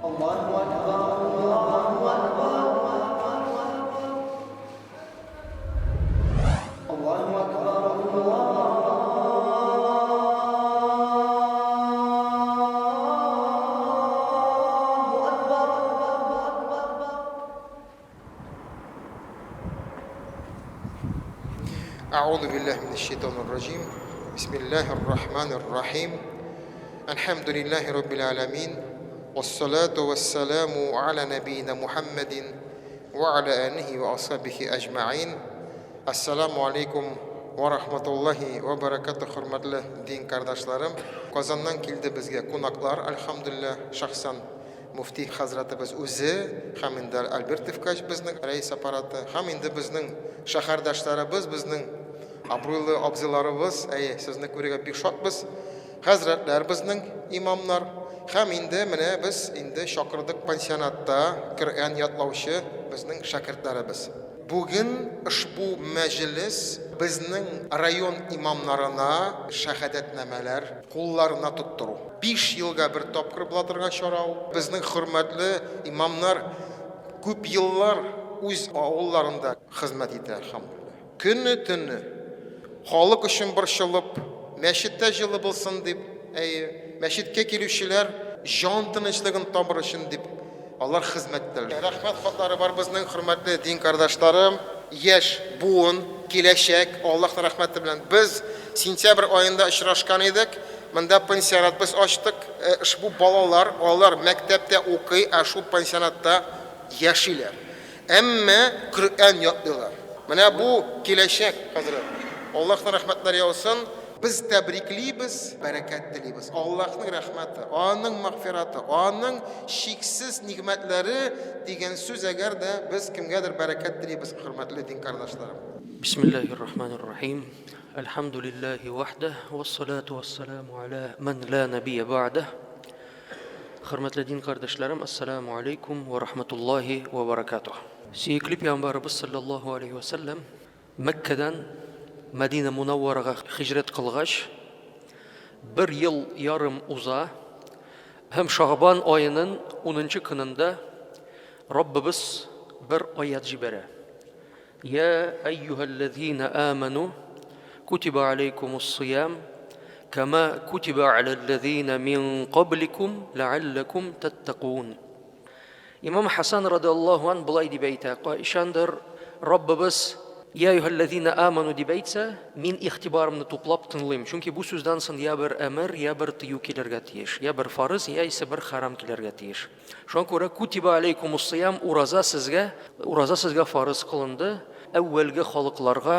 أعوذ بالله من الشيطان الرجيم بسم الله الرحمن الرحيم الحمد لله رب العالمين والصلاة والسلام على نبينا محمد وعلى آله وأصحابه أجمعين السلام عليكم ورحمة الله وبركاته. Hurmatli din kardeşlerim, Kazandan keldi bizge konaklар, alhamdulillah, şahsan Mufti Hazratimiz o'zi, ham endi Albertov bizning rais apparati, ham endi bizning shahardoshlarimiz, bizning obro'li abzilarimiz, sizni ko'rgan bek shodmiz. Hazratlar bizning imomlar, ham endi mana biz endi Shokirdik pensionatda Qur'on yodlovchi bizning shogirdlarimiz. Bugün ushbu majlis bizning rayon imomlarına shahodatnomalar qo'llarına tuttiru. 5 yilga bir topqir bo'laturgan chorov. Bizning hurmatli imomlar ko'p yillar o'z ovullarında xizmat etdi alhamdulillah. Kunni-tunni xalq uchun bir shilib, masjidda jili bo'lsin deb, masjidga keluvchilar jon tinchligini topir uchun deb Allah xizmatlar. Rahmat xotlari var bizning hurmatli din kardeşlerim. Yaş, buun, kelashak, Allohning rahmati bilan biz sentyabr oyida uchrashgan edik. Menda pensionat biz ochdik. Ushbu bolalar, ular maktabda o'qiy, shu pensionatda yashaylar. Ammo Qur'on yodlaylar. Mana bu kelashak hazrat. Allohning rahmatlari yog'sin. Biz tabriklaymiz, barakat tilaymiz. Allohning rahmati, O'ning mag'firati, O'ning cheksiz ne'matlari degan so'z agarda biz kimgadir barakat tilaymiz, hurmatli din qarindoshlarim. Bismillahirrahmanirrahim. Elhamdülillahi vahdah ve salatu vesselamu ala men la nebiyye ba'dah. Hürmetli din kardeşlerim, esselamu aleyküm ve rahmetullahi ve berekatuh. Sevgili Peygamberimiz sallallahu aleyhi ve sellem Mekke'den Medine Munawwaraga hicret kılgaç, bir yıl yarım uza, hem Şaban ayının 10. gününde Rabbimiz bir ayet jibere. Ya eyyühellezine amenu, kutiba aleykumus siyam, kama kutiba alellezine min qablikum, la'allakum tettekûn. İmam Hasan radıyallahu anh bulay dib aytaq, işandır Rabbimiz Ya eyyühellezine amanu deb aytsa, men ixtibarımni to'plab tinglayman. Chunki bu so'zdan so'ng ya bir amr, ya bir tiyu kelarga tegish, ya bir farz, ya esa bir haram kelarga tegish. Shunga ko'ra kutiba alaykumus siyam uraza sizga farz qilindi. Avvalgi xalqlarga,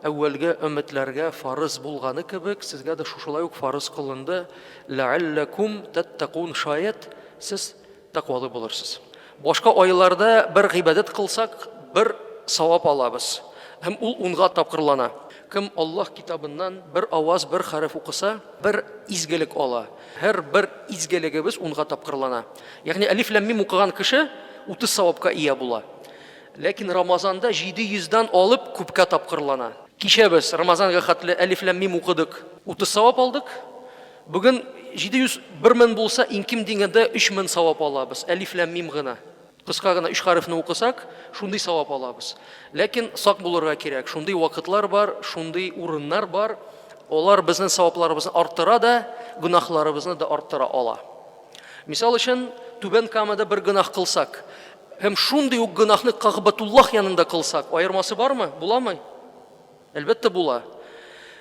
avvalgi ummatlarga farz bo'lgani kabi sizga da shulay farz qilindi. La'allakum tattaqun, shoyat siz taqvoli bo'lursiz. Boshqa oylarda bir ibodat qilsak, bir savob olamiz. Hem unga tapqirlana. Kim Allah kitabından bir avaz, bir harf okusa, bir izgelik ola. Her bir izgeligimiz unga tapqirlana. Yani alif lam mim okugan kişi 30 savabka iya bula. Lakin Ramazanda 700'dan alıp kubka tapqirlana. Kişe biz Ramazan'a xatli alif lam mim okudık. 30 savab aldık. Bugün 700 1000 bulsa inkim degende 3000 savab alabız. Alif lam mim gına. Kıska gına 3 harfini okusak, şunday savab alabız. Lakin saq bulurga kerak. Şunday vaqtlar var, şunday urunlar var. Olar bizning savablarimizni arttıra da, günahlarimizni da arttıra ala. Misal için tuban kamada bir günah kılsak, hem şunday o günahni Ka'batullah yanında kılsak, ayırması var mı? Bulamay. Elbette bula.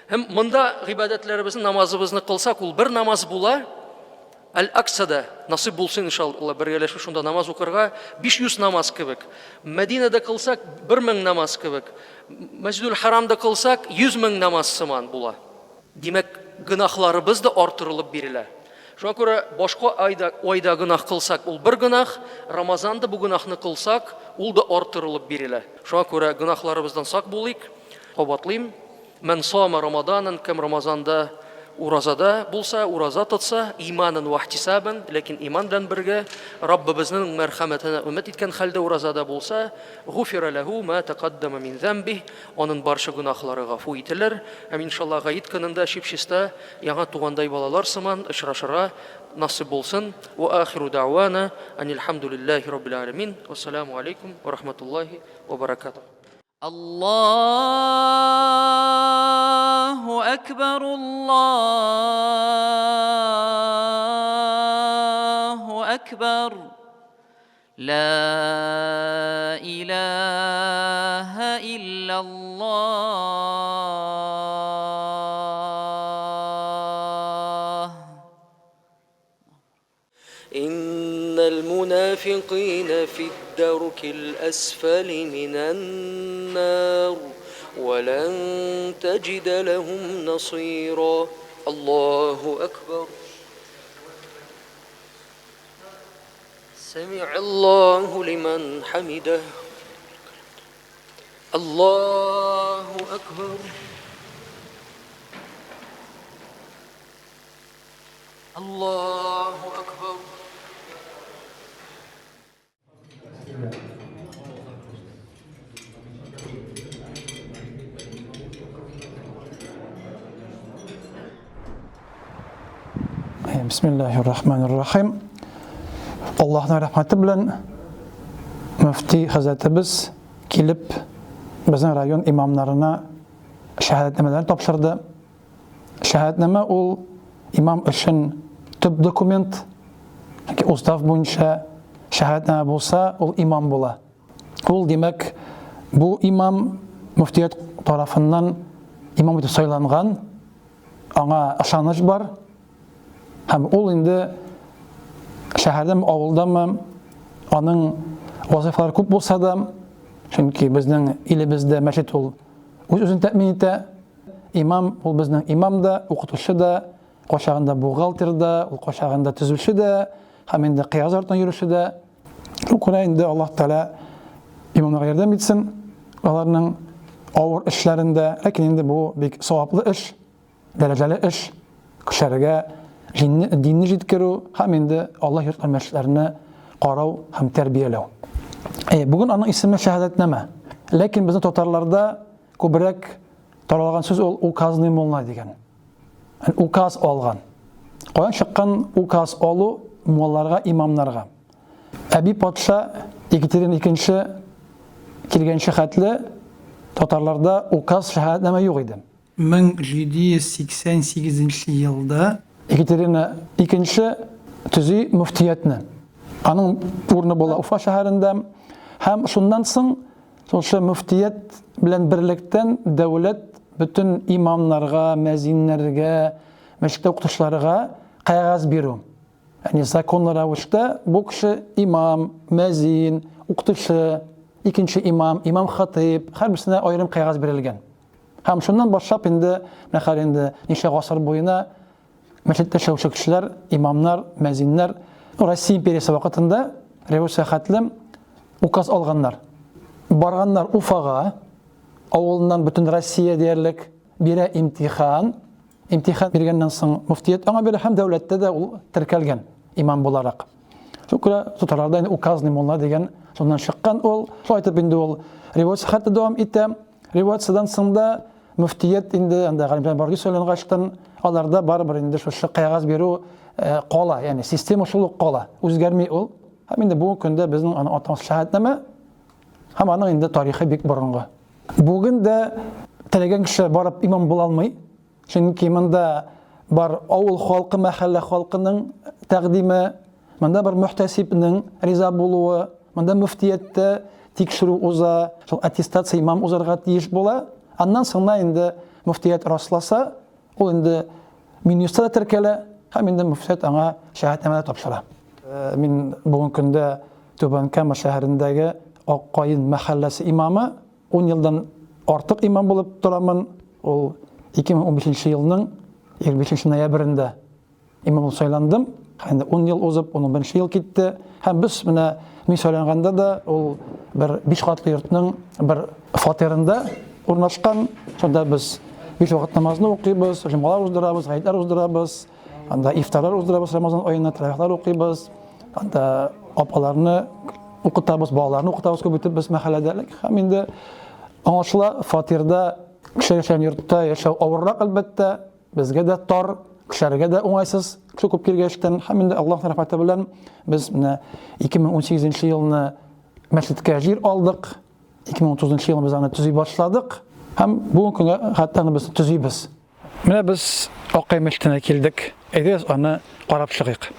Hem mında ibadetlerimizin namazımızı kılsak, ol bir namaz bula. Al-Aqsa'da nasip bulsun inşallah birleşip şunda namaz okurga 500 namaz kibik. Medine'de kılsak 1000 namaz kibik. Mescid-ül Haram'da kılsak 100.000 namaz sıman bula. Demek günahlarımız da artırılıp biriler. Şuna göre başka ayda günah kılsak ol bir günah, Ramazan'da bu günahını kılsak ol da artırılıp biriler. Şuna göre günahlarımızdan sak bulayık. Kabatlıyım. Men sama Ramazan'ın kem Ramazan'da уразада булса, ураза тотса, иманын вахтисабын, ләкин иман белән бергә Раббыбызның мәрхәмәтенә өмет иткән хәлдә уразада булса, гуфира лаху ма тaqaddama min dhanbi, аның барча гөнаһлары гафу ителер. Һәм иншалла Гаит көнендә чипчиста яңа тугандай балалар сыман очрашырга насыйп булсын. Ва ахиру дa'wana анил хамдулиллаһи раббил аламин. Вассаламу алейкум ва рахматуллаһи ва баракатуһ. الله أكبر الله أكبر لا إله إلا الله إن المنافقين في الدرك الأسفل من النار ولن تجد لهم نصيرا الله أكبر سمع الله لمن حمده الله أكبر الله أكبر Bismillahirrahmanirrahim. Allah'ın rahmeti bilen müfti hazretimiz kelip bizim rayon imamlarına şehadetnamelerini topşırdı. Şehadetname ol imam için tüp dokument. Ustav boyunca şehadetname bolsa ol imam bola. Ol demek bu imam müftiyet tarafından imam etip saylangan, ona ışanış var. Hem ol indi şehirden mi, avuldan mı, onun vazifeleri көп bolsa da, çünkü bizden ilimizde meşit ol, özünü təmin etə, imam ol bizden imam da, okutuşu da, qoşağında buğalter da, qoşağında tüzülüşü de, hem indi qiyaz artan yürüyüşü de, okula indi Allah Teala imamlara yardım etsin, onların ağır işlerinde, lakin indi bu bir savaplı iş, dereceli iş, kişilerine dinni жеткеру, hem indi Allah yurtlar meşritlerini qarau, hem terbiyelev. Bugün onun ismi şehadetname. Lakin bizim totarlarda köbrek taralgan söz ol ukazny molna degen. Yani ukaz algan. Qoyan çıqqan ukaz alu mollarga, imamlarga. Abi Paşa Ekaterin'in ikinci kelgençi xatli totarlarda ukaz şehadetname yok idi. 1788 yılda Ekaterin'in ikinci tüzü müftiyetini. Anın urnu bola Ufa şehirinde hem şundan soň şu müftiyet bilen birlikten devlet bütün imamlarga, mezinlerge, meşrikte okutuşlarga qagaz berүү. Yani zakonlara uçta bu kişi imam, mezin, okutuşu, ikinci imam, imam hatip, her birisine ayrım qagaz berilgen. Hem şundan başlap indi, nahar indi neçe gasır boyuna meşritte şevşek kişiler, imamlar, mezinler, Rossiya imperiyası vaqtında revolusiya xatlim ukaz alganlar. Barganlar Ufaga, avulundan bütün Rossiya derlik bire imtihan bergenden soň muftiyet ama böyle hem devlette de tirkelgen imam bolarak. Şokra sotalarda indi ukazny molla degen sondan çıqqan ol, şu aytıp indi ol revolusiya xatda davam etdi. Revolusiyadan soň muftiyet indi anda galimler bargy söylengaçtan alarda baribir indi şu qagaz berүү qala, yani sistem uşuluq qala, özgermey ol. Hem indi bu günde bizning atamiz şehadetname hem aның indi tarixi bek burunғы. Bugün de telegen kişi barıp imam bola almay. Çünkü mında bar avul halkı, mahalle halkının təqdimi, mında bir muhtasibinin riza boluğu, mında müftiyette tekşürü uza, attestasiya imam uzarga tiyiş bola. Ondan sonra indi müftiyet raslasa, ol indi minüstada tirkele, hem indi müftiyet ana şehadetname topşıra. Min bugün günde Tubankama şehrindeki Akkayın mahallesi imamı 10 yıldan artık imam bulup duramın. O 2015 yılının 25 noyabrında imam olup saylandım. Hem 10 yıl uzup 11 yıl gitti. Hem biz men söylenganda da o bir 5 katlı yurtның bir faterinde ornaşkan. Sonda biz 5 vakit namazını okuyubuz, cumalar uzdurabız, gayetler uzdurabız, anda iftarlar uzdurabız, Ramazan ayında teravihler okuyubuz, anda apalarını okutabız, bağlarını okutabız köpütüp biz mahallede. Hem indi anlaşıla fatirde kişiler yurtta yaşav ağırlık elbette, bizge de tar, kişilerge de onaysız, çok köp kirgeçten. Hem indi Allah'ın rahmeti bilen biz 2018 yılını mescidke jir aldık. 2030 yılını biz ana tüzüy başladık. Hem bugün hatta biz tüzüybiz. Mine biz Akkay mescidine keldik. Ederiz ana qarap çıqyk.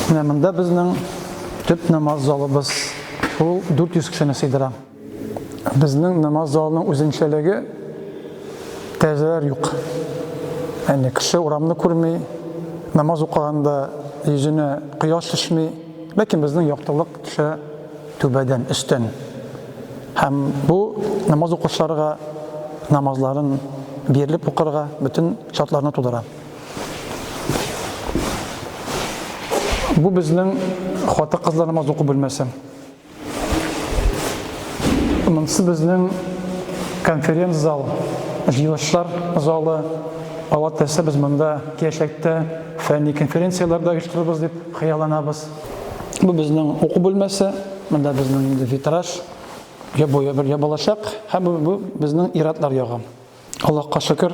Mine bizning tüp namaz zalımız bu 400 kişini sıydıran. Bizning namaz zalının o'zinchiligi tezeler yok. Yani kişi uğramını kurmay, namaz oqiganda yüzüne quyosh tushmay, lekin bizning yoqtiliq tushi tövbeden üstün. Hem bu namaz o'qishlariga, namazların berilib o'qirga bütün şartlarını to'ldiran. Bu bizning xotin qizlar namoz o'qib bilmasin. Bunisi bizning konferens zal, yig'ilishlar zali. Allah tezse biz bunda gelecekte fenli konferensiyalarda uyushtiramiz deb xayolanamiz. Bu bizning o'qib bilmasi, bunda bizning vitraj ya bo'ya ya bo'lacak, ham bu bizning iratlar yog'am. Allohga shukr,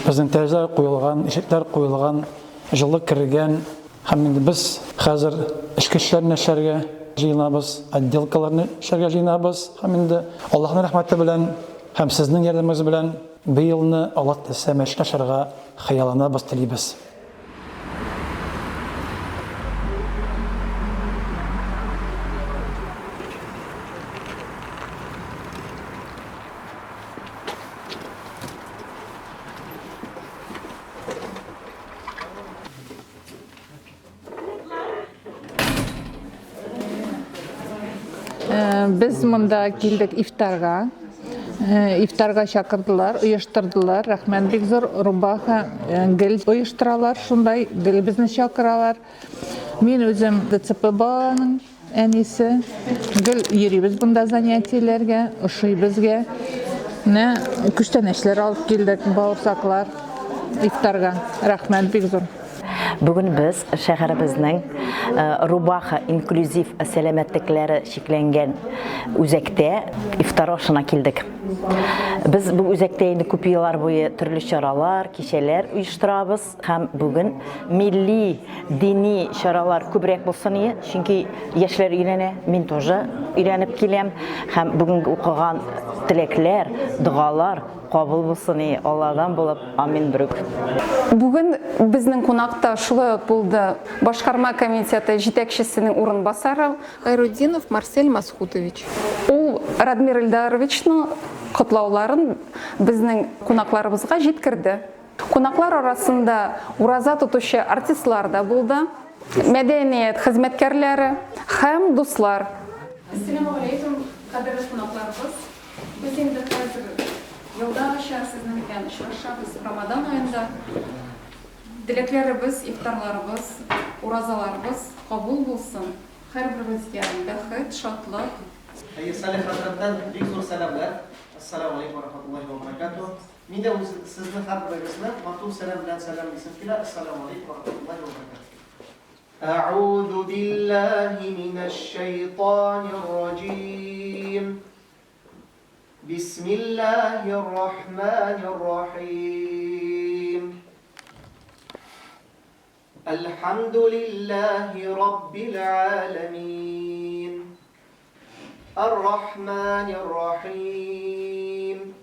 bizning tezda qo'yilgan, eshiklar qo'yilgan, yillik kirgan, ham endi biz hozir ichki ishlarni sharga jiyinamiz, отделкаларны sharga jiyinamiz. Ham endi Allohning rahmati bilan, ham sizning yardamingiz bilan bu yilni Allah tezsa mashqasharga xayolanamiz, tilaymiz. Biz mında geldik iftarga. İftarga şakırdılar, uyuşturdular. Rahman bek zor rubaha gel uyuşturalar, şunday gel bizni şakıralar. Men özüm DCPB'nın en iyisi. Gel yürüyüz bunda zaniyetilerge, uşuybizge. Ne küçteneşler alıp geldik, bağırsaklar iftarga. Rahman bek zor. Bugün biz şəhərimizin Rubaha inklüziv selametlikləri şekillengen üzekte iftar aşına keldik. Biz bu üzekte indi köp yıllar boyu türlü şaralar, kişiler uyuşturabız. Hem bugün milli, dini şaralar köprek bolsun diye. Çünkü yaşlar öyrene, men тоже öyrенip kelem. Hem bugün okugan tilekler, dualar kabul bolsun diye Allah'dan bulup amin bürük. Bugün bizning konakta şulay buldu. Başkarma komiteti жетекчисinin орынбасары Хайрудинов Марсель Масхутович. Ул Радмир Ильдаровичның котлауларын bizning konaklарыбызга жеткирди. Konaklар арасында ураза тутучы артистлар да булды, мәдәният хезмәткәрләре һәм дуслар. Assalamu alaykum, qadrli qonaqlarimiz. Biz endi hozir yildaşa sizning bilan uchrashamiz Ramazon oyida. Dileklerimiz, iftarlarımız, urazalarımız kabul bulsun. Her birimizge bəxet, şadlıq. Salih Hazret'ten büyük zor selamlar. Assalamu alaikum ve rahmatullahi ve berekatuhu. Min de sizin her birinizle maktub selam bilen selam isimkiler. Assalamu alaikum ve rahmatullahi ve berekatuhu. A'udhu billahi mineşşeytanirracim. Bismillahirrahmanirrahim. Elhamdülillahi Rabbil alemin. Errahmanirrahim.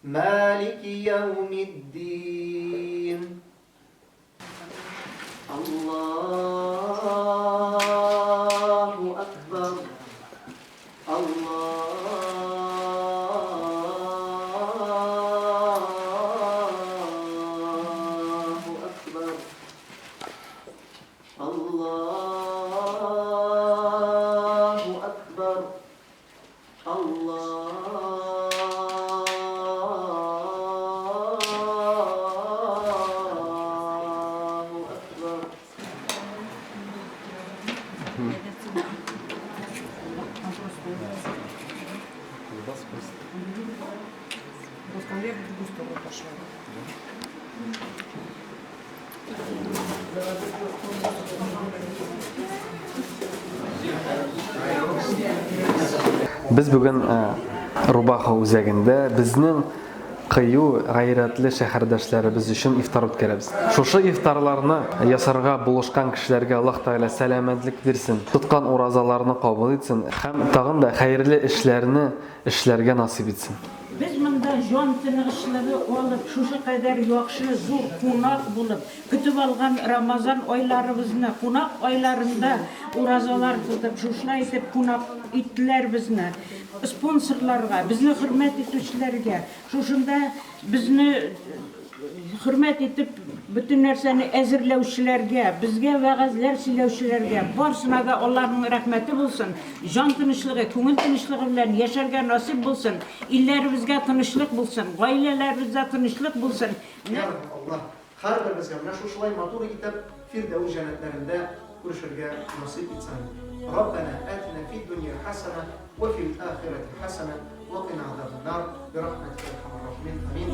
Maliki yevmiddin. Allahu Ekber. Biz bugün Rubaha үзәгендә безнең кыю гайрәтле шәһәрдәшләребез өчен ифтар үткәрәбез. Шушы ифтарларны ясарга булышкан кешеләргә Аллаһ Тәгалә сәламәтлек бирсен, тоткан уразаларны кабул итсен һәм тагын да хәерле эшләрне эшләргә насип итсен. Biz mında jon tınıgışlığı olup, şuşa kadar yakşı, zor, kunak bulup, kütüp algan Ramazan oylarımızda, kunak oylarında urazalar tutup, şuşla itip kunak ittiler bizne. Sponsorlarga, bizni hürmet etüşlerge, şuşunda bizni hürmet etip, bütün nerseni ezirlevşilerge, bizge vəğəzlər silevşilerge, barsına da Allah'ın rəhməti bulsun, can tınışlığı, көңіл tınışlığı bilen yaşarga nasip bulsun, illerimizge tınışlık bulsun, gailelerimizde tınışlık bulsun. Allah har birimizga mana shu shulay motor etib Firdavs jannatlarida ko'rishirga nasib etsin. Robbana atina fid dunya hasana va fil akhirati hasana va qina azaban nar bi rahmatika ya arhamar rahimin. Amin.